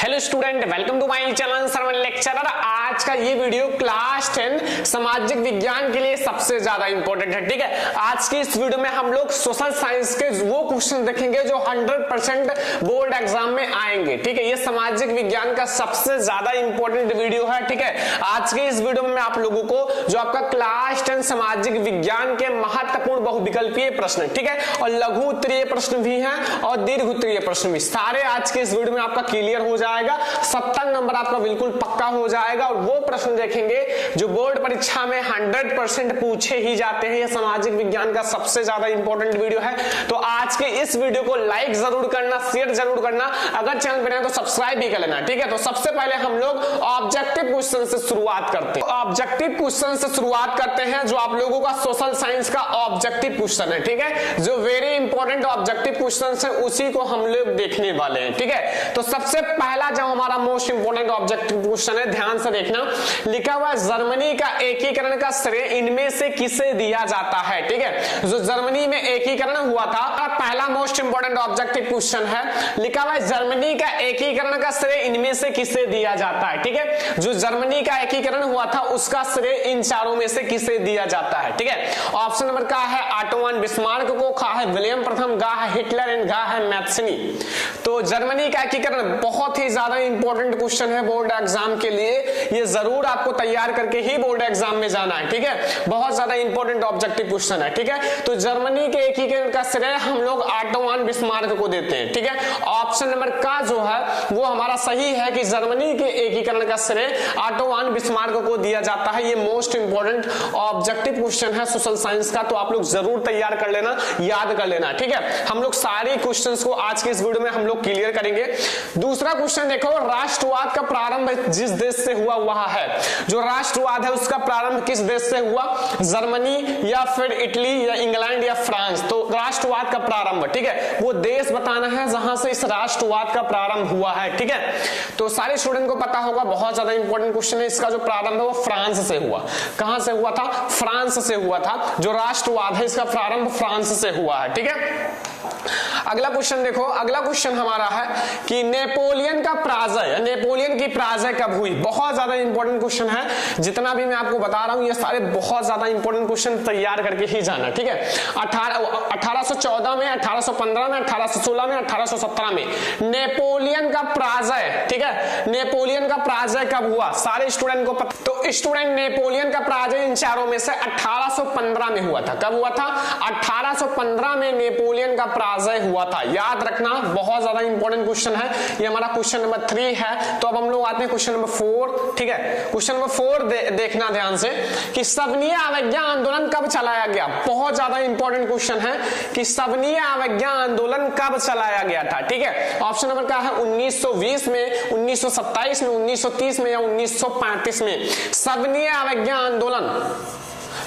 Hello student, welcome to my channel Sarvan lecturer. आज का ये वीडियो क्लास 10 सामाजिक विज्ञान के लिए सबसे ज्यादा इंपॉर्टेंट है। ठीक है, आज की इस वीडियो में हम लोग सोशल साइंस के वो क्वेश्चन देखेंगे जो 100% बोर्ड एग्जाम में आएंगे। ठीक है, ये सामाजिक विज्ञान का सबसे ज्यादा इंपॉर्टेंट वीडियो है। ठीक है, आज के इस वीडियो में मैं आप लोगों को जो आपका क्लास 10 सामाजिक विज्ञान के महत्वपूर्ण बहुविकल्पीय प्रश्न, ठीक है, और लघु उत्तरीय प्रश्न भी हैं और दीर्घ उत्तरीय प्रश्न भी, सारे आज के इस वीडियो में आपका क्लियर हो जाएगा। 70 नंबर आपका बिल्कुल पक्का हो जाएगा और वो प्रश्न देखेंगे जो बोर्ड परीक्षा में 100% पूछे ही जाते हैं। ये सामाजिक विज्ञान का सबसे ज्यादा इंपॉर्टेंट वीडियो है। तो आज के इस वीडियो को लाइक जरूर करना, शेयर जरूर करना, अगर चैनल पर है तो सब्सक्राइब भी कर लेना। ठीक है, तो सबसे पहले हम लोग ऑब्जेक्टिव क्वेश्चन से शुरुआत करते हैं। ऑब्जेक्टिव क्वेश्चन से शुरुआत करते हैं जो आप लोगों का सोशल साइंस का ऑब्जेक्टिव क्वेश्चन है। ठीक है, जो वेरी इंपॉर्टेंट ऑब्जेक्टिव क्वेश्चन है उसी को हम लोग देखने वाले हैं। ठीक है, तो सबसे पहला जो हमारा मोस्ट इंपोर्टेंट ऑब्जेक्टिव क्वेश्चन है, ध्यान से देखना, लिखा हुआ जर्मनी का एकीकरण का श्रेय इनमें से किसे दिया जाता है। ठीक है, जो जर्मनी में एकीकरण हुआ था, पहला मोस्ट इंपोर्टेंट ऑब्जेक्टिव क्वेश्चन है, लिखा हुआ जर्मनी का एकीकरण का श्रेय इनमें से किसे दिया जाता है। ठीक है, जो जर्मनी का एकीकरण हुआ था उसका श्रेय इन चारों में से किसे दिया जाता है। ठीक है, ऑप्शन नंबर का है ऑटो वन बिस्मार्क को, खा है विलियम प्रथम, गा है हिटलर एंड घा है मैथ्सनी। तो जर्मनी का एकीकरण बहुत ही ज्यादा इंपॉर्टेंट क्वेश्चन है बोर्ड एग्जाम के लिए, ये जरूर आपको तैयार करके ही बोर्ड एग्जाम में जाना है। ठीक है, बहुत ज्यादा इंपॉर्टेंट ऑब्जेक्टिव क्वेश्चन है। ठीक है, तो जर्मनी के एकीकरण का श्रेय हम लोग ऑटो वन बिस्मार्क को देते हैं। ठीक है, ऑप्शन नंबर का जो है वो हमारा सही है कि जर्मनी के एकीकरण का श्रेय ऑटो वन बिस्मार्क को दिया जाता है। ये मोस्ट इंपॉर्टेंट ऑब्जेक्टिव क्वेश्चन है सोशल साइंस का, तो आप लोग जरूर तैयार कर लेना, याद कर लेना। ठीक है, हम लोग सारे क्वेश्चंस को आज के इस वीडियो में हम लोग क्लियर करेंगे। दूसरा क्वेश्चन देखो, राष्ट्रवाद का प्रारंभ जिस देश से हुआ वह है, जो राष्ट्रवाद है उसका प्रारंभ किस देश से हुआ, जर्मनी या फिर इटली या इंग्लैंड या फ्रांस। तो राष्ट्रवाद का प्रारंभ, ठीक है, वो देश बताना है जहां से इस राष्ट्रवाद का प्रारंभ हुआ है। ठीक है, तो सारे स्टूडेंट को पता होगा, बहुत ज्यादा इंपॉर्टेंट क्वेश्चन है। इसका जो प्रारंभ है वो फ्रांस से हुआ। कहां से हुआ था? फ्रांस से हुआ था। जो राष्ट्रवाद है इसका प्रारंभ फ्रांस से हुआ है। ठीक है, अगला क्वेश्चन देखो, अगला क्वेश्चन हमारा है कि नेपोलियन का पराजय, नेपोलियन की पराजय कब हुई। बहुत ज्यादा इंपॉर्टेंट क्वेश्चन है, जितना भी मैं आपको बता रहा हूं ये सारे बहुत ज्यादा इंपॉर्टेंट क्वेश्चन तैयार करके ही जाना। ठीक है, 1814 में, 1815 में, 1816 में, 1817 में नेपोलियन का पराजय, ठीक है, नेपोलियन का पराजय कब हुआ, सारे स्टूडेंट को पता। तो स्टूडेंट, नेपोलियन का पराजय इन चारों में से 1815 में हुआ था। कब हुआ था? 1815 में नेपोलियन का पराजय हुआ था। याद रखना, बहुत ज्यादा इंपॉर्टेंट क्वेश्चन है ये। हमारा क्वेश्चन नंबर 3 है। तो अब हम लोग आते हैं क्वेश्चन नंबर 4। ठीक है, क्वेश्चन नंबर 4 देखना ध्यान से कि सविनय अवज्ञा आंदोलन कब चलाया गया। बहुत ज्यादा इंपॉर्टेंट क्वेश्चन है कि सविनय अवज्ञा आंदोलन कब चलाया गया था। ठीक है, ऑप्शन नंबर का है 1920 में, 1927 में, 1930 में या 1935 में। सविनय अवज्ञा आंदोलन,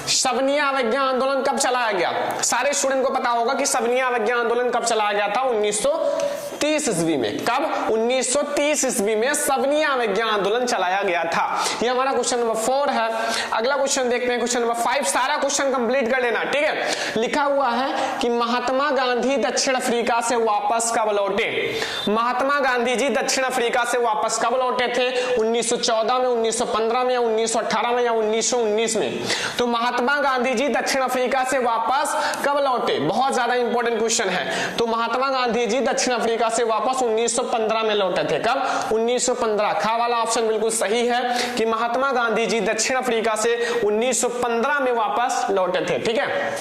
सविनय अवज्ञा आंदोलन कब चलाया गया? सारे स्टूडेंट को पता होगा कि सविनय अवज्ञा आंदोलन कब चलाया गया था? 1930 ईस्वी में। कब? 1930 ईस्वी में सविनय अवज्ञा आंदोलन चलाया गया था। ये हमारा क्वेश्चन नंबर 4 है। अगला क्वेश्चन देखते हैं, क्वेश्चन नंबर 5। सारा क्वेश्चन कंप्लीट कर लेना। ठीक है, लिखा हुआ है कि महात्मा गांधी दक्षिण अफ्रीका से वापस कब लौटे। महात्मा गांधी जी दक्षिण अफ्रीका से वापस कब लौटे थे? 1914 में, 1915 में या 1918 में या 1919 में। तो महात्मा गांधी जी दक्षिण अफ्रीका से वापस कब लौटे? बहुत ज्यादा इंपॉर्टेंट क्वेश्चन है। तो महात्मा गांधी जी दक्षिण अफ्रीका से वापस 1915 में लौटे थे। कब? 1915। खा वाला ऑप्शन बिल्कुल सही है कि महात्मा गांधी जी दक्षिण अफ्रीका से 1915 में वापस लौटे थे। ठीक है,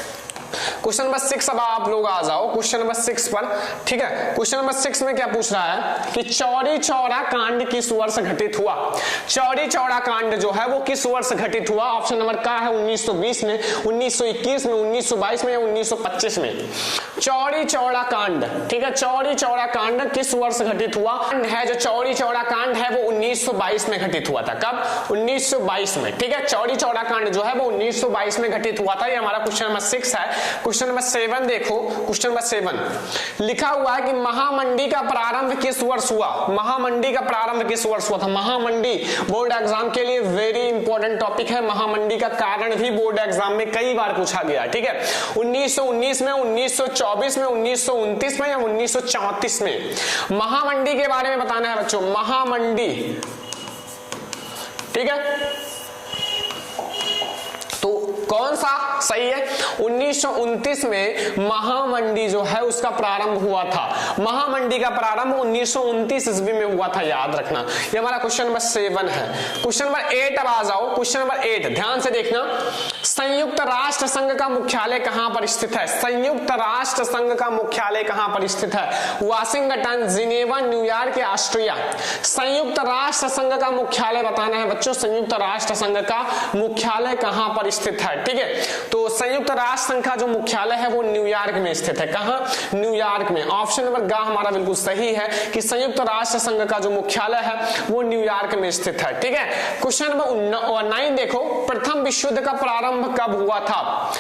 क्वेश्चन नंबर 6 अब आप लोग आ जाओ क्वेश्चन नंबर 6 पर। ठीक है, क्वेश्चन नंबर 6 में क्या पूछ रहा है कि चौरी चौरा कांड किस वर्ष घटित हुआ। चौरी चौरा कांड जो है वो किस वर्ष घटित हुआ? ऑप्शन नंबर का है 1920 में, 1921 में, 1922 में या 1925 में। चौरी चौरा कांड, ठीक है, चौरी चौरा कांड किस वर्ष घटित हुआ है? जो चौरी चौरा कांड है वो 1922 में घटित हुआ था। कब? 1922 में। ठीक है, चौरी चौरा कांड जो है वो 1922 में घटित हुआ था। ये हमारा क्वेश्चन नंबर 6 है। क्वेश्चन नंबर 7 देखो, क्वेश्चन नंबर 7 लिखा हुआ है कि महामंडी का प्रारंभ किस वर्ष हुआ। महामंडी का प्रारंभ किस वर्ष हुआ था। महामंडी बोर्ड एग्जाम के लिए वेरी इंपॉर्टेंट टॉपिक है। महामंडी का कारण भी बोर्ड एग्जाम में कई बार पूछा गया, ठीक है। 1919 में, 1924 में, 1929 में या 1934 में। महामंडी के बारे में बताना है बच्चों, महामंडी, ठीक है। तो कौन सा सही है। 1929 में महामंडी जो है उसका प्रारंभ हुआ था। महामंडी का प्रारंभ 1929 ईस्वी में हुआ था, याद रखना। ये हमारा क्वेश्चन नंबर 7 है। क्वेश्चन नंबर 8 अब आ जाओ। क्वेश्चन नंबर 8 ध्यान से देखना। संयुक्त राष्ट्र संघ का मुख्यालय कहां पर स्थित है। संयुक्त राष्ट्र संघ का मुख्यालय कहां पर स्थित है। वाशिंगटन, जिनेवा, न्यूयॉर्क या ऑस्ट्रिया। संयुक्त राष्ट्र संघ का मुख्यालय बताना है बच्चों। संयुक्त राष्ट्र संघ का मुख्यालय कहां पर स्थित है, ठीक है। तो संयुक्त राष्ट्र संघ का जो मुख्यालय है वो न्यूयॉर्क में स्थित है। कहां, न्यूयॉर्क में। ऑप्शन नंबर ग हमारा बिल्कुल सही है कि संयुक्त राष्ट्र संघ का जो मुख्यालय है वो न्यूयॉर्क में स्थित है, ठीक है। क्वेश्चन नंबर 9 देखो, प्रथम विश्व युद्ध का प्रारंभ कब हुआ था।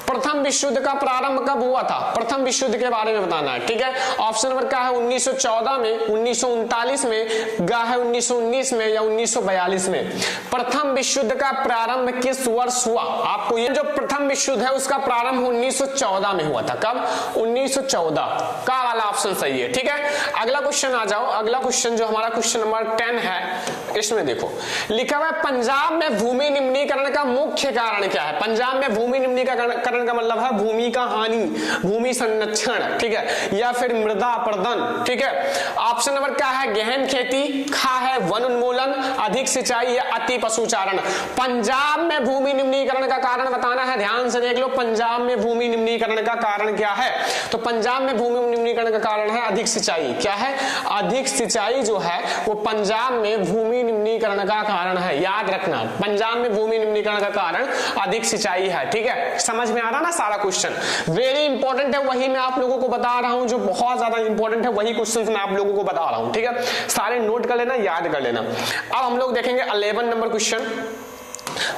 प्रथम विश्व युद्ध का प्रारंभ कब हुआ था। प्रथम विश्व युद्ध के बारे में बताना है, ठीक है। ऑप्शन नंबर क्या है, 1914 में, 1939 में, गा है 1919 में या 1942 में। प्रथम विश्व युद्ध का प्रारंभ किस वर्ष हुआ। आपको ये जो प्रथम विश्व युद्ध है उसका प्रारंभ 1914 में हुआ था। कब, 1914 का वाला ऑप्शन सही है, ठीक है। अगला क्वेश्चन आ जाओ। अगला क्वेश्चन जो हमारा क्वेश्चन नंबर 10 है, इसमें देखो लिखा हुआ है पंजाब में भूमि निम्नीकरण का मुख्य कारण क्या है। पंजाब में भूमि निम्नीकरण का मतलब है भूमि का हानि, भूमि संरक्षण, ठीक है, या फिर मृदा अपरदन, ठीक है। ऑप्शन नंबर क्या है, गहन खेती, खा है वन उन्मूलन, अधिक सिंचाई या अति पशुचारण। पंजाब में भूमि निम्नीकरण का कारण बताना है। ध्यान से देख लो, पंजाब में भूमि निम्नीकरण का कारण क्या है। तो पंजाब में भूमि निम्नीकरण का कारण है अधिक सिंचाई। क्या है, अधिक सिंचाई जो है वो पंजाब में भूमि निम्नीकरण का कारण है, याद रखना। पंजाब में भूमि निम्नीकरण का कारण अधिक सिंचाई है, ठीक है। समझ में आ रहा ना सारा क्वेश्चन, वेरी इंपॉर्टेंट है। वही मैं आप लोगों को बता रहा हूं जो बहुत ज्यादा इंपॉर्टेंट है, वही क्वेश्चन मैं आप लोगों को बता रहा हूं, ठीक है। सारे नोट कर लेना, याद कर लेना। अब हम लोग देखेंगे 11 नंबर क्वेश्चन।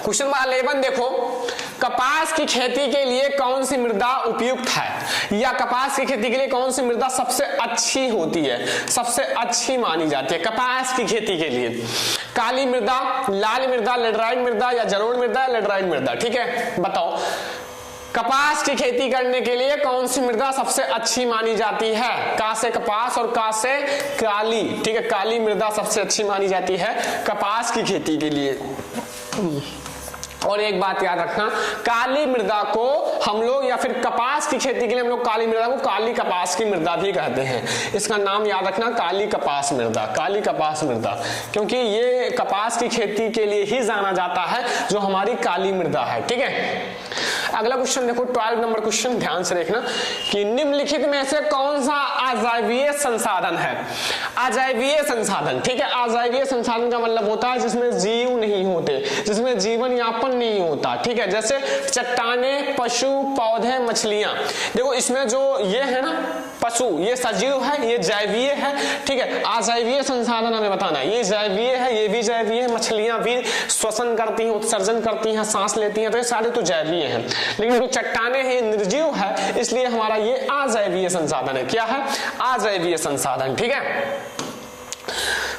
क्वेश्चन नंबर 11 देखो, कपास की खेती के लिए कौन सी मृदा उपयुक्त है, या कपास की खेती के लिए कौन सी मृदा सबसे अच्छी होती है, सबसे अच्छी मानी जाती है कपास की खेती के लिए। काली मृदा, लाल मृदा, लेटराइट मृदा या जलोढ़ मृदा, लेटराइट मृदा, ठीक है। बताओ कपास की खेती करने के लिए कौन सी मृदा सबसे अच्छी मानी जाती है। का से कपास और का से काली, ठीक है। काली मृदा सबसे अच्छी मानी जाती है कपास की खेती के लिए। और एक बात याद रखना, काली मृदा को हम लोग या फिर कपास की खेती के लिए हम लोग काली मृदा को काली कपास की मृदा भी कहते हैं। इसका नाम याद रखना, काली कपास मृदा, काली कपास मृदा, क्योंकि ये कपास की खेती के लिए ही जाना जाता है जो हमारी काली मृदा है, ठीक है। अगला क्वेश्चन देखो 12 नंबर क्वेश्चन, ध्यान से देखना कि निम्नलिखित में से कौन सा अजैवीय संसाधन है। अजैवीय संसाधन, ठीक है। अजैवीय संसाधन का मतलब होता है जिसमें जीव नहीं होते, जिसमें जीवन यापन नहीं होता, ठीक है। जैसे चट्टाने, पशु, पौधे, मछलियां। देखो इसमें जो ये है ना पशु, ये सजीव है, ये जैवीय है, ठीक है। अजैवीय संसाधन हमें बताना है, ये जैवीय है, ये भी जैवीय है, मछलियां भी श्वसन करती हैं, उत्सर्जन करती हैं, सांस लेती हैं, तो ये सारे तो जैवीय हैं। लेकिन जो चट्टाने हैं निर्जीव है, इसलिए हमारा ये अजैवीय संसाधन है। क्या है, अजैवीय संसाधन, ठीक है।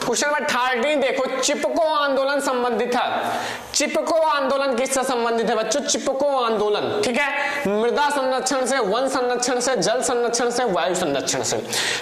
क्वेश्चन नंबर 13 देखो, चिपको आंदोलन संबंधित है। चिपको आंदोलन किससे संबंधित है बच्चों, चिपको आंदोलन, ठीक है। मृदा संरक्षण से, वन संरक्षण से, जल संरक्षण से, वायु संरक्षण से।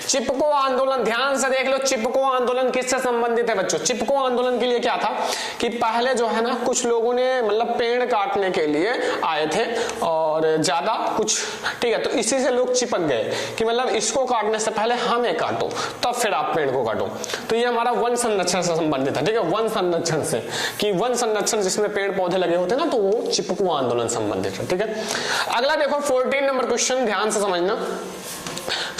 चिपको आंदोलन, ध्यान से देख लो, चिपको आंदोलन किससे संबंधित है बच्चों। चिपको आंदोलन के लिए क्या था कि पहले जो है ना कुछ लोगों ने मतलब पेड़ काटने के लिए आए थे और ज्यादा कुछ, ठीक है। तो इसी से लोग चिपक गए कि मतलब इसको काटने से पहले हमें काटो, तब फिर आप पेड़ को काटो। तो ये हमारा वन संरक्षण से संबंधित है, ठीक है। वन संरक्षण से, कि वन संरक्षण जिसमें पेड़ पौधे लगे होते हैं ना, तो वो चिपको आंदोलन संबंधित है, ठीक है। अगला देखो 14 नंबर क्वेश्चन, ध्यान से समझना।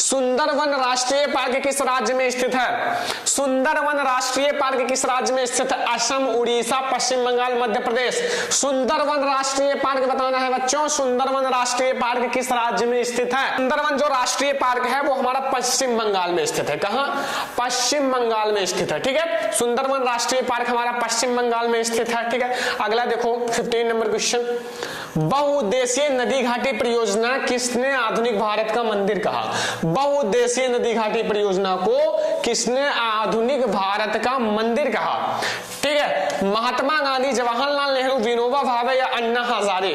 सुंदरवन राष्ट्रीय पार्क किस राज्य में स्थित है? सुंदरवन राष्ट्रीय पार्क किस राज्य में स्थित है? असम, उड़ीसा, पश्चिम बंगाल, मध्य प्रदेश। सुंदरवन राष्ट्रीय पार्क बताना है बच्चों। सुंदरवन राष्ट्रीय पार्क किस राज्य में स्थित है? सुंदरवन जो राष्ट्रीय पार्क है वो हमारा पश्चिम बंगाल में स्थित है। कहां? पश्चिम बंगाल में स्थित है। ठीक है, सुंदरवन राष्ट्रीय पार्क हमारा पश्चिम बंगाल में स्थित है। ठीक है, अगला देखो 15 नंबर क्वेश्चन। बहुउद्देशीय नदी घाटी परियोजना किसने आधुनिक भारत का मंदिर कहा? बहुउद्देशीय नदी घाटी परियोजना को किसने आधुनिक भारत का मंदिर कहा? ठीक है, महात्मा गांधी, जवाहरलाल नेहरू, विनोबा भावे या अन्ना हजारे,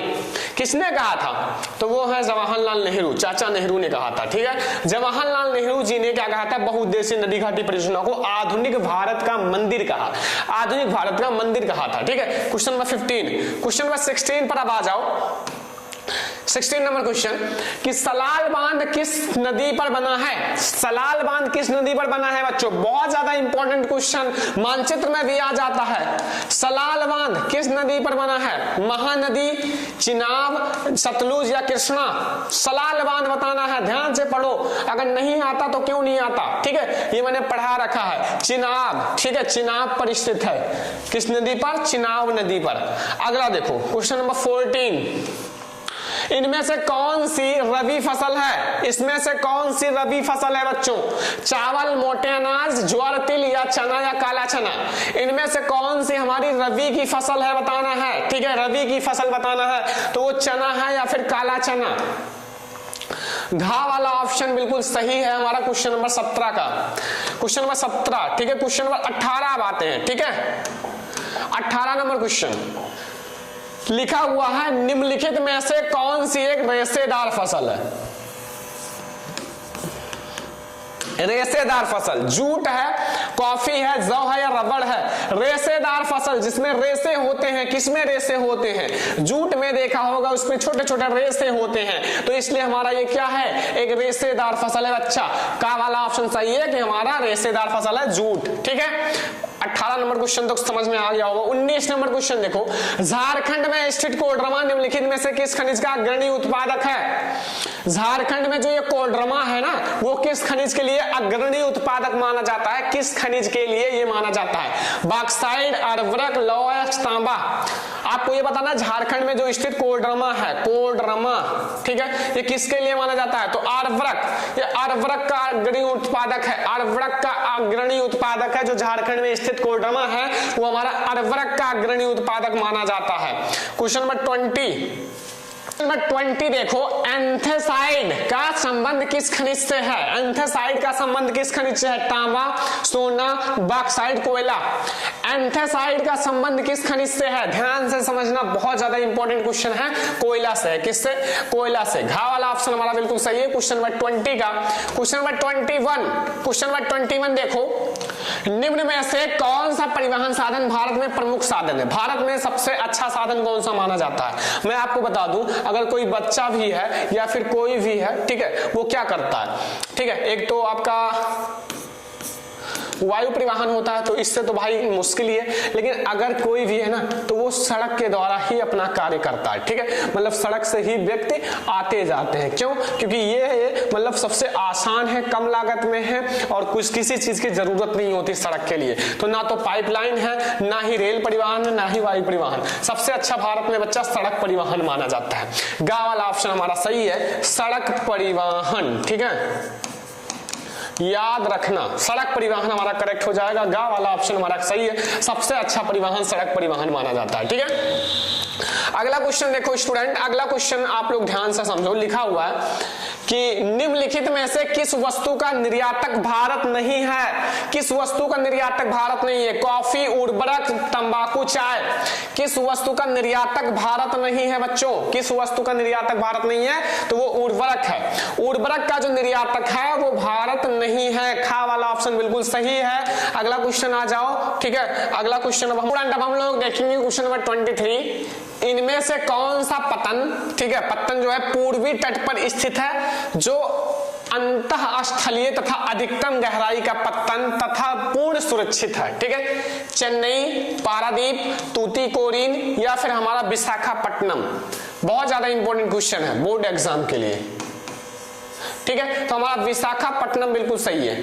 किसने कहा था? तो वो है जवाहरलाल नेहरू, चाचा नेहरू ने कहा था। ठीक है, जवाहरलाल नेहरू जी ने क्या कहा था? बहुउद्देशीय नदी घाटी परियोजना को आधुनिक भारत का मंदिर कहा, आधुनिक भारत का मंदिर कहा था। ठीक है, क्वेश्चन नंबर 15। क्वेश्चन नंबर 16 पर अब आ जाओ। 16 नंबर क्वेश्चन कि सलाल बांध किस नदी पर बना है? सलाल बांध किस नदी पर बना है बच्चों? बहुत ज्यादा इंपॉर्टेंट क्वेश्चन, मानचित्र में भी आ जाता है। सलाल बांध किस नदी पर बना है? महानदी, चिनाब, सतलुज या कृष्णा? सलाल बांध बताना है, ध्यान से पढ़ो, अगर नहीं आता तो क्यों नहीं आता। ठीक है, ये मैंने पढ़ा रखा है। चिनाब, ठीक है, चिनाब पर स्थित है। किस नदी पर? चिनाब नदी पर। अगला देखो क्वेश्चन नंबर 14। इनमें से कौन सी रबी फसल है? इसमें से कौन सी रबी फसल है बच्चों? चावल, मोटे अनाज, ज्वार, तिल या चना या काला चना? इनमें से कौन सी हमारी रबी की फसल है बताना है। ठीक है, रबी की फसल बताना है, तो वो चना है या फिर काला चना? घा वाला ऑप्शन बिल्कुल सही है हमारा क्वेश्चन नंबर 17 का। Question number 17। ठीक है, क्वेश्चन नंबर 18 अब आते हैं। ठीक है, 18 नंबर क्वेश्चन लिखा हुआ है निम्नलिखित में से कौन सी एक रेशेदार फसल है? रेशेदार फसल, जूट है, कॉफी है, जौ है या रबड़ है? रेशेदार फसल जिसमें रेशे होते हैं। किसमें रेशे होते हैं? जूट में देखा होगा, उसमें छोटे छोटे रेशे होते हैं, तो इसलिए हमारा ये क्या है? एक रेशेदार फसल है बच्चा। का वाला ऑप्शन सही है कि हमारा रेशेदार फसल है जूट। ठीक है, 18 नंबर क्वेश्चन तो समझ में आ गया होगा। 19 नंबर क्वेश्चन देखो, झारखंड में स्थित कोडरमा निम्नलिखित में से किस खनिज का अग्रणी उत्पादक है? झारखंड में जो ये कोडरमा है ना, वो किस खनिज के लिए अग्रणी उत्पादक माना जाता है? किस खनिज के लिए ये माना जाता है? बॉक्साइट, अर्वरक, लौह, तांबा? आपको ये बताना, झारखंड में जो स्थित कोडरमा है, कोडरमा, ठीक है, ये किसके लिए माना जाता है? तो अर्वरक, ये अर्वरक का अग्रणी उत्पादक है। अर्वरक का अग्रणी उत्पादक है जो झारखंड में स्थित कोडरमा है, वो हमारा अर्वरक का अग्रणी उत्पादक माना जाता है। Question number 20। नंबर 20 देखो, एंथेसाइड का संबंध किस खनिज से है? एंथेसाइड का संबंध किस खनिज से है? तांबा, सोना, बॉक्साइट, कोयला? एंथेसाइड का संबंध किस खनिज से है? ध्यान से समझना, बहुत ज्यादा इंपॉर्टेंट क्वेश्चन है। कोयला से। किससे? कोयला से। घा वाला ऑप्शन हमारा बिल्कुल सही है क्वेश्चन नंबर 20 का। Question number 21। क्वेश्चन नंबर 21 देखो, निम्न में से कौन सा परिवहन साधन भारत में प्रमुख साधन है? भारत में सबसे अच्छा साधन कौन सा माना जाता है? मैं आपको बता दूं, अगर कोई बच्चा भी है या फिर कोई भी है, ठीक है, वो क्या करता है? ठीक है, एक तो आपका वायु परिवहन होता है, तो इससे तो भाई मुश्किल ही है, लेकिन अगर कोई भी है ना, तो वो सड़क के द्वारा ही अपना कार्य करता है। ठीक है, मतलब सड़क से ही व्यक्ति आते जाते हैं। क्यों? क्योंकि ये मतलब सबसे आसान है, कम लागत में है, और कुछ किसी चीज की जरूरत नहीं होती सड़क के लिए। तो ना तो पाइपलाइन है, ना ही रेल परिवहन है, ना ही वायु परिवहन। सबसे अच्छा भारत में बच्चा सड़क परिवहन माना जाता है। गा वाला ऑप्शन हमारा सही है, सड़क परिवहन। ठीक है, याद रखना, सड़क परिवहन हमारा करेक्ट हो जाएगा। गा वाला ऑप्शन हमारा सही है, सबसे अच्छा परिवहन सड़क परिवहन माना जाता है। ठीक है, अगला क्वेश्चन देखो स्टूडेंट, अगला क्वेश्चन आप लोग ध्यान से समझो। लिखा हुआ है कि निम्नलिखित में से किस वस्तु का निर्यातक भारत नहीं है? किस वस्तु का निर्यातक भारत नहीं है? कॉफी, उर्वरक, तंबाकू, चाय? किस वस्तु का निर्यातक भारत नहीं है बच्चों? किस वस्तु का निर्यातक भारत नहीं है? तो वो उर्वरक है। उर्वरक का जो निर्यातक है वो भारत नहीं है। खा वाला ऑप्शन बिल्कुल सही है। अगला क्वेश्चन आ जाओ। ठीक है, अगला क्वेश्चन अब हम लोग देखेंगे क्वेश्चन नंबर 23। इनमें से कौन सा पतन, ठीक है, पत्तन जो है पूर्वी तट पर स्थित है, जो अंतःस्थलीय तथा अधिकतम गहराई का पत्तन तथा पूर्ण सुरक्षित है? ठीक है, चेन्नई, पारादीप, तूतीकोरिन या फिर हमारा विशाखापट्टनम? बहुत ज्यादा इंपॉर्टेंट क्वेश्चन है बोर्ड एग्जाम के लिए। ठीक है, तो हमारा विशाखापट्टनम बिल्कुल सही है,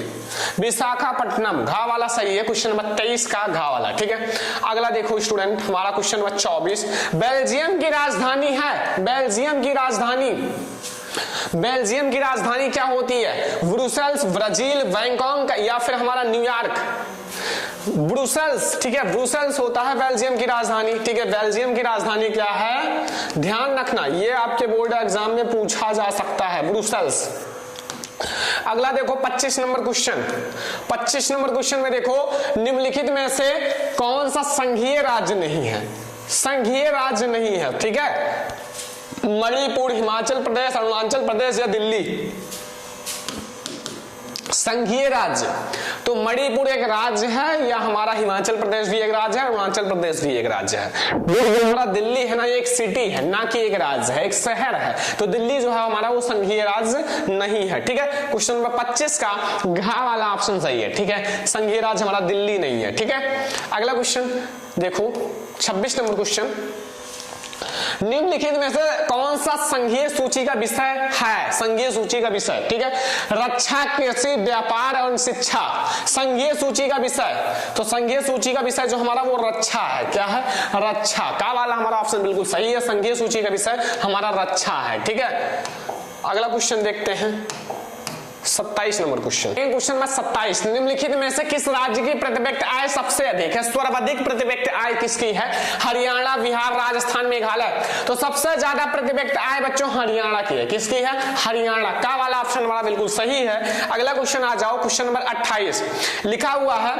विशाखापट्टनम, घा वाला सही है, क्वेश्चन नंबर 23 का घा वाला। ठीक है, अगला देखो स्टूडेंट, हमारा क्वेश्चन नंबर 24, बेल्जियम की राजधानी है, बेल्जियम की राजधानी, बेल्जियम की राजधानी क्या होती है? ब्रुसेल्स, ब्राजील, बैंकॉक या फिर हमारा न्यूयॉर्क? ब्रुसेल्स, ठीक है, ब्रुसेल्स होता है बेल्जियम की राजधानी। ठीक है, बेल्जियम की राजधानी क्या है? ध्यान रखना, ये आपके बोर्ड एग्जाम में पूछा जा सकता है, ब्रुसेल्स। अगला देखो 25 नंबर क्वेश्चन, 25 नंबर क्वेश्चन में देखो, निम्नलिखित में से कौन सा संघीय राज्य नहीं है? संघीय राज्य नहीं है, ठीक है, मणिपुर, हिमाचल प्रदेश, अरुणाचल प्रदेश या दिल्ली? संघीय राज्य, तो मणिपुर एक राज्य है या हमारा हिमाचल प्रदेश भी एक राज्य है, अरुणाचल प्रदेश भी एक राज्य है। हमारा दिल्ली है ना, ये एक सिटी है ना कि एक राज्य है, एक शहर है, तो दिल्ली जो है हमारा वो संघीय राज्य नहीं है। ठीक है, क्वेश्चन नंबर 25 का घा वाला ऑप्शन सही है। ठीक है, संघीय राज्य हमारा दिल्ली नहीं है। ठीक है, अगला क्वेश्चन देखो 26 नंबर क्वेश्चन, निम्नलिखित में से कौन सा संघीय सूची का विषय है? संघीय सूची का विषय, ठीक है, रक्षा, कृषि, व्यापार और शिक्षा, संघीय सूची का विषय। तो संघीय सूची का विषय जो हमारा वो रक्षा है, क्या है? रक्षा। का वाला हमारा ऑप्शन बिल्कुल सही है, संघीय सूची का विषय हमारा रक्षा है। ठीक है, अगला क्वेश्चन देखते हैं 27 नंबर क्वेश्चन, क्वेश्चन नंबर 27, निम्नलिखित में से किस राज्य की प्रति व्यक्ति आय सबसे अधिक है? सर्वाधिक प्रति व्यक्ति आय किसकी है? हरियाणा, बिहार, राजस्थान, मेघालय। तो सबसे ज्यादा प्रति व्यक्ति आय बच्चों हरियाणा की है। किसकी है? हरियाणा। का वाला ऑप्शन हमारा बिल्कुल सही है। अगला क्वेश्चन आ जाओ, क्वेश्चन नंबर 28, लिखा हुआ है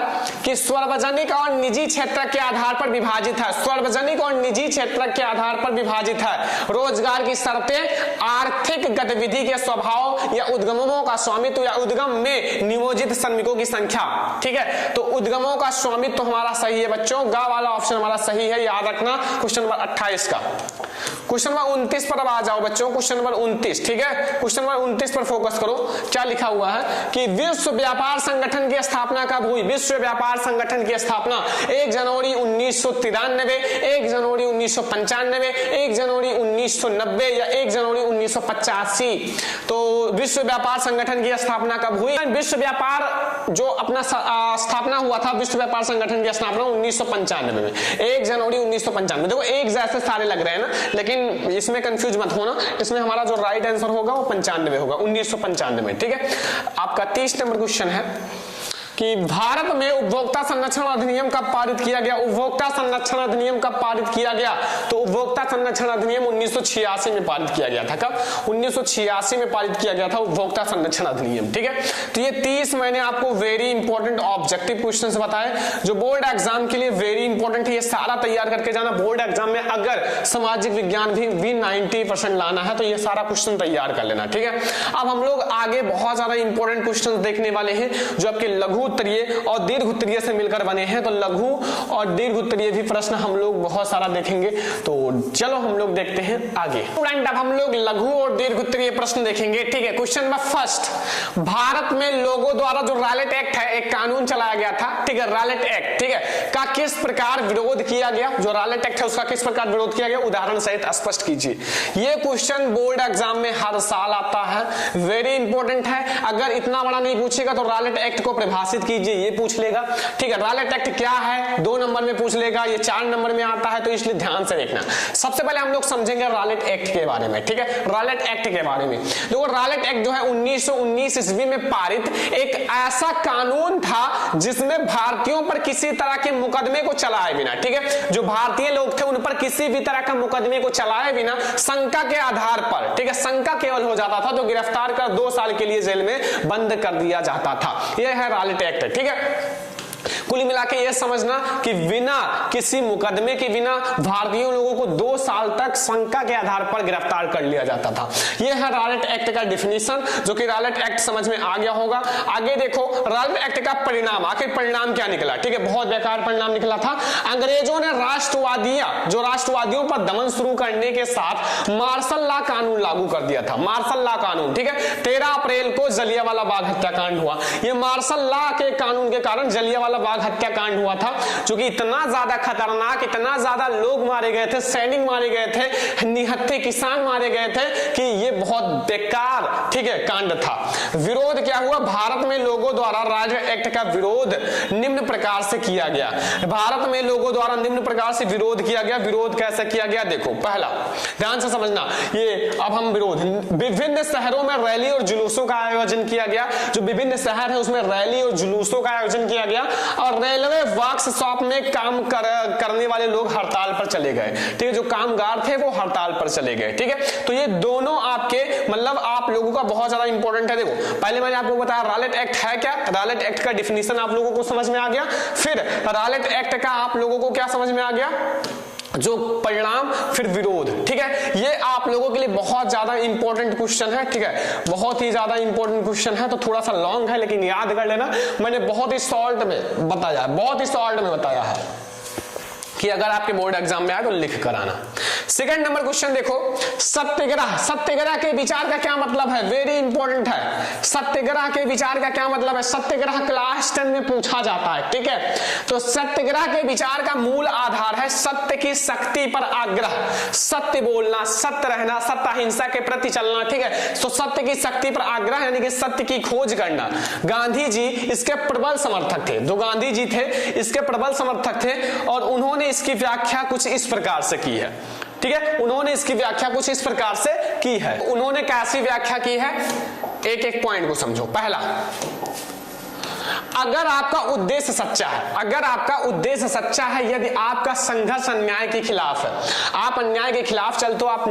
कि सार्वजनिक और निजी क्षेत्र के आधार पर विभाजित है, सार्वजनिक और निजी क्षेत्र के आधार पर विभाजित है, रोजगार की शर्तें, आर्थिक गतिविधि के स्वभाव या उद्गमों का स्वामित्व या उद्गम में नियोजित श्रमिकों की संख्या। ठीक है, तो उद्गमों का स्वामित्व तो हमारा सही है बच्चों, गा वाला ऑप्शन हमारा सही है, याद रखना। क्वेश्चन नंबर 28 का क्वेश्चन नंबर 29 पर अब आ जाओ बच्चों, क्वेश्चन नंबर 29। ठीक है, क्वेश्चन नंबर 29 पर फोकस करो। क्या लिखा हुआ है कि विश्व व्यापार संगठन की स्थापना कब हुई? विश्व व्यापार संगठन की स्थापना 1 जनवरी 1993, 1 जनवरी 1995, 1 जनवरी 1990 या 1 जनवरी 1985। तो विश्व व्यापार संगठन की स्थापना कब हुई? विश्व व्यापार जो अपना स्थापना हुआ था, विश्व व्यापार संगठन की स्थापना 1995 में, 1 जनवरी 1995। देखो एक जैसे सारे लग रहे हैं ना, लेकिन इसमें कंफ्यूज मत होना, इसमें हमारा जो राइट आंसर होगा वो 95 होगा, 1995। ठीक है, आपका 30 नंबर क्वेश्चन है कि भारत में उपभोक्ता संरक्षण अधिनियम कब पारित किया गया? उपभोक्ता संरक्षण अधिनियम कब पारित किया गया? तो उपभोक्ता संरक्षण अधिनियम 1986 में पारित किया गया था। कब? 1986 में पारित किया गया था उपभोक्ता संरक्षण अधिनियम। ठीक है, तो ये 30 मैंने आपको वेरी इंपॉर्टेंट ऑब्जेक्टिव क्वेश्चंस बताए जो बोर्ड एग्जाम के लिए वेरी इंपॉर्टेंट है। ये सारा तैयार करके जाना, बोर्ड एग्जाम में अगर सामाजिक विज्ञान भी 90% लाना है तो ये सारा क्वेश्चन तैयार कर लेना। ठीक है, अब हम लोग आगे बहुत ज्यादा इंपॉर्टेंट क्वेश्चन देखने वाले हैं जो आपके लघु उत्तरीय और दीर्घ उत्तरीय से मिलकर बने हैं। तो लघु और दीर्घ उत्तरीय भी प्रश्न हम लोग बहुत सारा देखेंगे, तो चलो हम लोग देखते हैं आगे। स्टूडेंट अब हम लोग लघु और दीर्घ उत्तरीय प्रश्न देखेंगे। ठीक है, क्वेश्चन नंबर फर्स्ट, भारत में लोगों द्वारा जो रॉलेट एक्ट है, एक कानून चलाया गया था। ठीक है, रॉलेट एक्ट, ठीक है, का किस प्रकार विरोध किया गया? जो रॉलेट एक्ट है उसका किस प्रकार विरोध किया गया? उदाहरण सहित स्पष्ट कीजिए। ये क्वेश्चन बोर्ड एग्जाम में हर साल आता है, वेरी इंपॉर्टेंट है। अगर इतना बड़ा नहीं पूछेगा तो रॉलेट एक्ट को परिभाषित कीजिए, ये पूछ लेगा। ठीक है, रॉलेट एक्ट क्या है 2 नंबर में पूछ लेगा, ये 4 नंबर में आता है, तो इसलिए ध्यान से देखना। सबसे पहले हम लोग समझेंगे रॉलेट एक्ट के बारे में। ठीक है, रॉलेट एक्ट के बारे में देखो, रॉलेट एक्ट जो है 1919 ईस्वी में पारित एक ऐसा कानून था जिसमें भारतीयों पर किसी तरह के मुकदमे को चलाए बिना, ठीक है, जो भारतीय लोग थे उन पर किसी भी तरह का मुकदमे को चलाए बिना शंका के आधार पर, ठीक है, शंका केवल हो जाता था तो गिरफ्तार कर 2 साल के लिए जेल में बंद कर दिया जाता था। यह है रॉलेट एक्ट। ठीक है, कुल मिला के ये समझना कि बिना किसी मुकदमे के बिना भारतीय लोगों को 2 साल तक शंका के आधार पर गिरफ्तार कर लिया जाता था। यह है रॉलेट एक्ट का डिफिनीशन, जो कि रॉलेट एक्ट समझ में आ गया होगा। आगे देखो रॉलेट एक्ट का परिणाम, आखिर परिणाम क्या निकला? ठीक है, बहुत बेकार परिणाम निकला था। अंग्रेजों ने राष्ट्रवादियों पर दमन शुरू करने के साथ मार्शल लॉ कानून लागू कर दिया था। मार्शल लॉ कानून, ठीक है, 13 अप्रैल को जलियांवाला बाग हत्याकांड हुआ। ये मार्शल लॉ के कानून के कारण जलियांवाला बाग बाग हत्याकांड हुआ था, जो कि इतना ज्यादा खतरनाक, इतना ज्यादा लोग मारे गए थे, सैनिक मारे गए थे, निहत्थे किसान मारे गए थे कि ये बहुत बेकार, ठीक है, कांड था। विरोध क्या हुआ? भारत में लोगों द्वारा राजव एक्ट का विरोध निम्न प्रकार से किया गया। भारत में लोगों द्वारा निम्न प्रकार से विरोध किया गया। विरोध कैसे किया गया? देखो, पहला ध्यान से समझना, ये अब हम विरोध, विभिन्न शहरों में रैली और जुलूसों का आयोजन किया गया। जो विभिन्न शहर है उसमें रैली और जुलूसों का आयोजन किया गया, और रेलवे वर्कशॉप में काम करने वाले लोग हड़ताल पर चले गए, ठीक है, जो कामगार थे वो हड़ताल पर चले गए, ठीक है। तो ये दोनों आपके मतलब आप लोगों का बहुत ज्यादा इंपॉर्टेंट है। देखो, पहले मैंने आपको बताया रॉलेट एक्ट है क्या, रॉलेट एक्ट का डिफिनीशन आप लोगों को समझ में आ गया। फिर रॉलेट एक्ट का आप लोगों को क्या समझ में आ गया? जो परिणाम, फिर विरोध, ठीक है। ये आप लोगों के लिए बहुत ज्यादा इंपॉर्टेंट क्वेश्चन है, ठीक है, बहुत ही ज्यादा इंपॉर्टेंट क्वेश्चन है। तो थोड़ा सा लॉन्ग है लेकिन याद कर लेना, मैंने बहुत ही शॉर्ट में बताया, बहुत ही शॉर्ट में बताया है कि अगर आपके बोर्ड एग्जाम में आए तो लिख कर आना। सेकंड नंबर क्वेश्चन देखो, सत्याग्रह, सत्याग्रह के विचार का क्या मतलब है? वेरी इंपॉर्टेंट है। सत्याग्रह के विचार का क्या मतलब है? सत्याग्रह क्लास 10 में पूछा जाता है, ठीक है। तो सत्याग्रह के विचार का मूल आधार है सत्य की शक्ति पर आग्रह, सत्य बोलना, सत्य रहना, सत्य अहिंसा के प्रति चलना, ठीक है। तो सत्य की शक्ति पर आग्रह यानी कि सत्य की खोज करना। गांधी जी इसके प्रबल समर्थक थे, जो गांधी जी थे इसके प्रबल समर्थक थे, और उन्होंने इसकी व्याख्या कुछ इस प्रकार से की है, ठीक है। उन्होंने इसकी व्याख्या कुछ इस प्रकार से की है। उन्होंने कैसी व्याख्या की है? एक एक पॉइंट को समझो। पहला, अगर आपका उद्देश्य सच्चा है, अगर आपका उद्देश्य सच्चा है, यदि आपका संघर्ष अन्याय के खिलाफ है, आप अन्याय के खिलाफ चलते हो, आप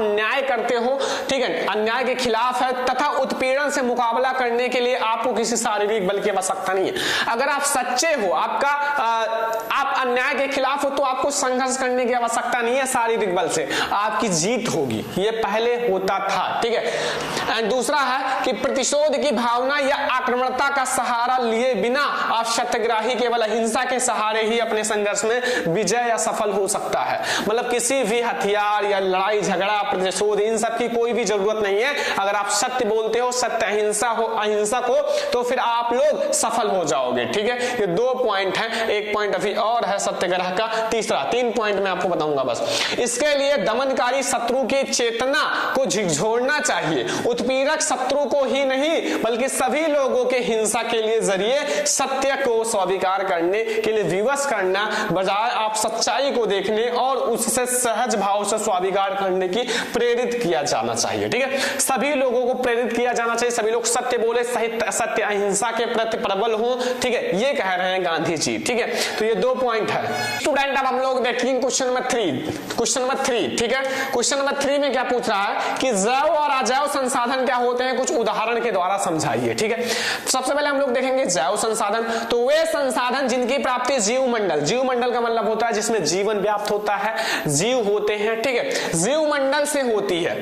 न्याय करते हो, ठीक है, अन्याय के खिलाफ है, तथा उत्पीड़न से मुकाबला करने के लिए आपको किसी शारीरिक बल की आवश्यकता नहीं है। अगर आप सच्चे हो, आप अन्याय के खिलाफ हो, तो आपको संघर्ष करने की आवश्यकता नहीं है शारीरिक बल से, आपकी जीत होगी। ये पहले होता था, ठीक है। एंड दूसरा है कि प्रतिशोध की भावना या आक्रमणता का सहारा लिए बिना आप सत्याग्रही केवल अहिंसा के सहारे ही अपने संघर्ष में विजय या सफल हो सकता है। मतलब किसी भी हथियार या लड़ाई झगड़ा, प्रतिशोध, इन सब की कोई भी जरूरत नहीं है। अगर आप सत्य बोलते हो, सत्य अहिंसक हो, तो फिर आप लोग सफल हो जाओगे, ठीक है। ये 2 पॉइंट हैं, एक पॉइंट अभी और है सत्याग्रह का। तीसरा, 3 पॉइंट मैं आपको बताऊंगा बस। इसके लिए दमनकारी शत्रु की चेतना को झिझोड़ना चाहिए, उत्पीड़क शत्रु को ही नहीं बल्कि सभी लोगों के हिंसा के लिए जरिए सत्य को स्वीकार करने के लिए विवश करना, बजाय आप सच्चाई को देखने और उससे सहज भाव से स्वीकार करने की प्रेरित किया जाना चाहिए, ठीक है। सभी लोगों को प्रेरित किया जाना चाहिए, सभी लोग सत्य बोले, सत्य अहिंसा के प्रति प्रबल हो, ठीक है, ये कह रहे हैं गांधी जी, ठीक है। तो ये 2 पॉइंट है स्टूडेंट। अब हम लोग देखेंगे क्वेश्चन नंबर 3, ठीक है। क्वेश्चन नंबर 3 में क्या पूछ रहा है कि जैव और अजैव संसाधन क्या होते हैं, कुछ उदाहरण के द्वारा समझाइए, ठीक है। सबसे पहले हम लोग देखेंगे जैव संसाधन। तो वे संसाधन जिनकी प्राप्ति जीव मंडल का मतलब होता है जिसमें जीवन व्याप्त होता है, जीव होते हैं, ठीक है, जीव मंडल से होती है,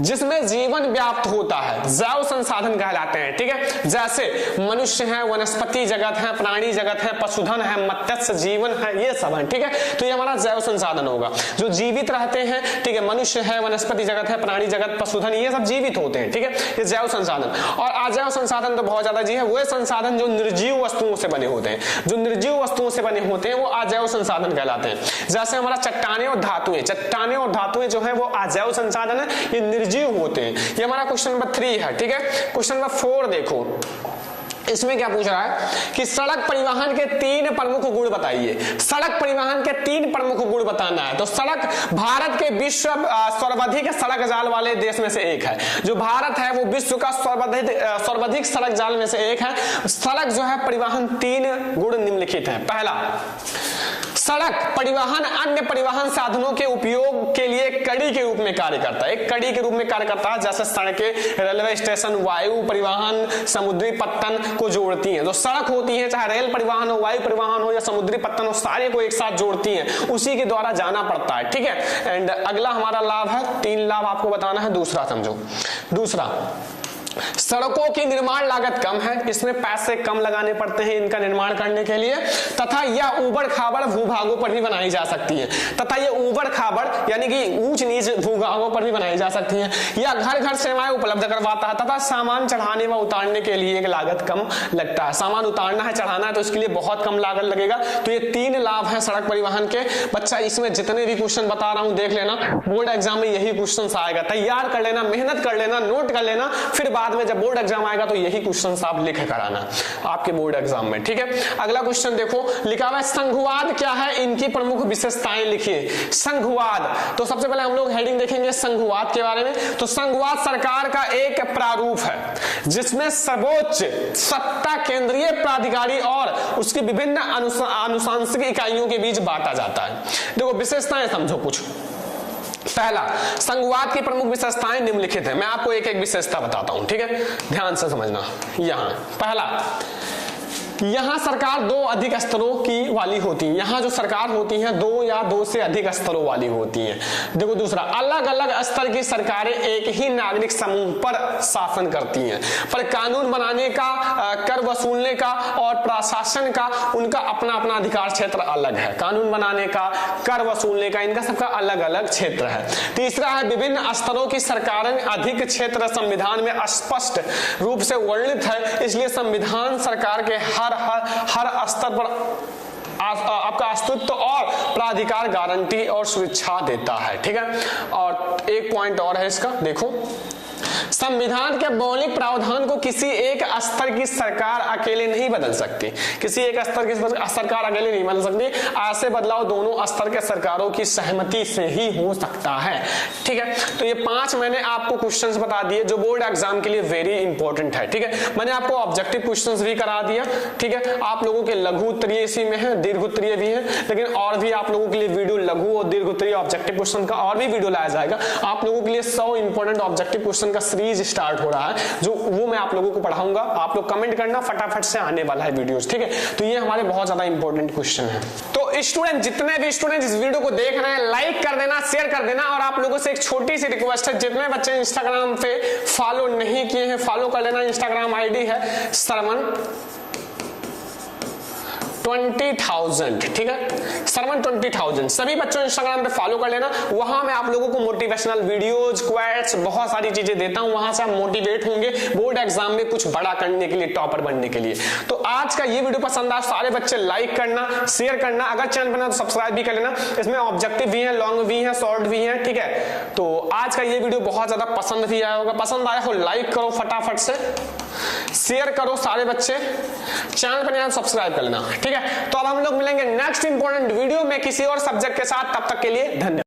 जिसमें जीवन व्याप्त होता है, जैव संसाधन कहलाते हैं, ठीक है। जैसे मनुष्य है, वनस्पति जगत है, प्राणी जगत है, पशुधन है, मत्स्य जीवन है, ये सब है, ठीक है। तो ये हमारा जैव संसाधन होगा, जो जीवित रहते हैं, ठीक है। मनुष्य है, वनस्पति जगत है, प्राणी जगत, पशुधन, ये सब जीवित होते हैं, ठीक है, ये जैव संसाधन। और अजैव संसाधन तो बहुत ज्यादा जी है, वो संसाधन जो निर्जीव वस्तुओं से बने होते हैं, जो निर्जीव वस्तुओं से बने होते हैं वो अजैव संसाधन कहलाते हैं। जैसे हमारा चट्टानें और धातुएं जो है वो अजैव संसाधन है, ये निर्जीव होते हैं। ये हमारा क्वेश्चन नंबर 3 है, ठीक है। क्वेश्चन नंबर 4 देखो, इसमें क्या पूछ रहा है कि सड़क परिवहन के 3 प्रमुख गुण बताइए। सड़क परिवहन के 3 प्रमुख गुण बताना है। तो सड़क भारत के विश्व सर्वाधिक सड़क जाल वाले देश में से एक है। जो भारत है वो विश्व का सर्वाधिक सड़क जाल में से एक है। सड़क जो है परिवहन 3 गुण निम्नलिखित है। पहला, सड़क परिवहन अन्य परिवहन साधनों के उपयोग के लिए कड़ी के रूप में कार्य करता है, एक कड़ी के रूप में कार्य करता है। जैसे सड़कें रेलवे स्टेशन, वायु परिवहन, समुद्री पत्तन को जोड़ती हैं। जो सड़क होती है, चाहे रेल परिवहन हो, वायु परिवहन हो या समुद्री पत्तन हो, सारे को एक साथ जोड़ती हैं, उसी के द्वारा जाना पड़ता है, ठीक है। एंड अगला हमारा लाभ है, 3 लाभ आपको बताना है। दूसरा समझो, दूसरा सड़कों की निर्माण लागत कम है, इसमें पैसे कम लगाने पड़ते हैं इनका निर्माण करने के लिए, तथा यह ऊबड़ खाबड़ भूभागों पर भी बनाई जा सकती है, तथा ये ऊबड़ खाबड़ यानी कि ऊंच नीच भूभागों पर भी बनाई जा सकती है। यह घर घर सेवाएं उपलब्ध करवाता है तथा सामान चढ़ाने व उतारने के लिए एक लागत कम लगता है। सामान उतारना है चढ़ाना है तो इसके लिए बहुत कम लागत लगेगा। तो ये 3 लाभ है सड़क परिवहन के। बच्चा इसमें जितने भी क्वेश्चन बता रहा हूं देख लेना, बोर्ड एग्जाम में यही क्वेश्चन आएगा, तैयार कर लेना, मेहनत कर लेना, नोट कर लेना, फिर बाद में जब बोर्ड एग्जाम आएगा तो यही क्वेश्चन आप लिख कर आना आपके बोर्ड एग्जाम में। ठीक है, अगला क्वेश्चन देखो, लिखा हुआ है संघवाद क्या है, इनकी प्रमुख विशेषताएं लिखिए। संघवाद, तो सबसे पहले हम लोग हेडिंग देखेंगे संघवाद के बारे में। तो संघवाद सरकार का एक प्रारूप है जिसमें सर्वोच्च सत्ता केंद्रीय प्राधिकारी और उसकी विभिन्न अनुशासनिक इकाइयों के बीच बांटा जाता है। देखो विशेषताएं समझो कुछ। पहला, संघवाद की प्रमुख विशेषताएं निम्नलिखित है। मैं आपको एक एक विशेषता बताता हूं, ठीक है, ध्यान से समझना। यहां पहला, यहां सरकार 2 अधिक स्तरों की वाली होती है। यहां जो सरकार होती है 2 या 2 से अधिक स्तरों वाली होती है। देखो दूसरा, अलग अलग स्तर की सरकारें एक ही नागरिक समूह पर शासन करती हैं, पर कानून बनाने का, कर वसूलने का और प्रशासन का उनका अपना अपना अधिकार क्षेत्र अलग है। कानून बनाने का, कर वसूलने का, इनका सबका अलग अलग क्षेत्र है। तीसरा है, विभिन्न स्तरों की सरकारें अधिक क्षेत्र संविधान में स्पष्ट रूप से वर्णित है, इसलिए संविधान सरकार के हर स्तर पर आपका अस्तित्व और प्राधिकार गारंटी और सुरक्षा देता है। ठीक है, और एक पॉइंट और है इसका, देखो, संविधान के मौलिक प्रावधान को किसी एक स्तर की सरकार अकेले नहीं बदल सकती। किसी एक स्तर की सरकार अकेले नहीं बदल सकती। ऐसे बदलाव दोनों स्तर के सरकारों की सहमति से ही हो सकता है। ठीक है, तो ये 5 मैंने आपको क्वेश्चंस बता दिए जो बोर्ड एग्जाम के लिए वेरी इंपॉर्टेंट है। ठीक है, मैंने आपको ऑब्जेक्टिव क्वेश्चंस भी करा दिया। ठीक है, आप लोगों के लघु उत्तरीय इसी में है, दीर्घ उत्तरीय भी है, लेकिन और भी आप लोगों के लिए वीडियो लघु और दीर्घ उत्तरीय ऑब्जेक्टिव क्वेश्चन का और भी वीडियो लाया जाएगा। आप लोगों के लिए 100 इंपॉर्टेंट ऑब्जेक्टिव क्वेश्चन का सीरीज स्टार्ट हो रहा है, जो वो मैं आप लोगों को पढ़ाऊंगा। आप लोग कमेंट करना, फटाफट से आने वाला है वीडियोस। ठीक है, तो ये हमारे बहुत ज्यादा इंपॉर्टेंट क्वेश्चन है। तो स्टूडेंट, जितने भी स्टूडेंट इस वीडियो को देख रहे हैं, लाइक कर देना, शेयर कर देना। और आप लोगों से एक छोटी सी रिक्वेस्ट है, जितने बच्चे इंस्टाग्राम पे फॉलो नहीं किए हैं फॉलो कर लेना। इंस्टाग्राम आईडी है सरमन 20,000। ठीक है, सरमन 20,000। सभी बच्चों इंस्टाग्राम पे फॉलो कर लेना। वहां मैं आप लोगों को मोटिवेशनल वीडियोस, क्वेट्स, बहुत सारी चीजें देता हूं। वहां से आप मोटिवेट होंगे बोर्ड एग्जाम में कुछ बड़ा करने के लिए, टॉपर बनने के लिए। तो आज का ये वीडियो पसंद आया, सारे बच्चे लाइक करना, शेयर करना, अगर चैनल बना तो सब्सक्राइब भी कर लेना। इसमें ऑब्जेक्टिव भी है, लॉन्ग भी है, शॉर्ट भी है। ठीक है, तो आज का ये वीडियो बहुत ज्यादा पसंद भी आया होगा। पसंद आया हो लाइक करो फटाफट से, शेयर करो सारे बच्चे, चैनल पर नया सब्सक्राइब कर लेना। ठीक है, तो अब हम लोग मिलेंगे नेक्स्ट इंपॉर्टेंट वीडियो में किसी और सब्जेक्ट के साथ। तब तक के लिए धन्यवाद।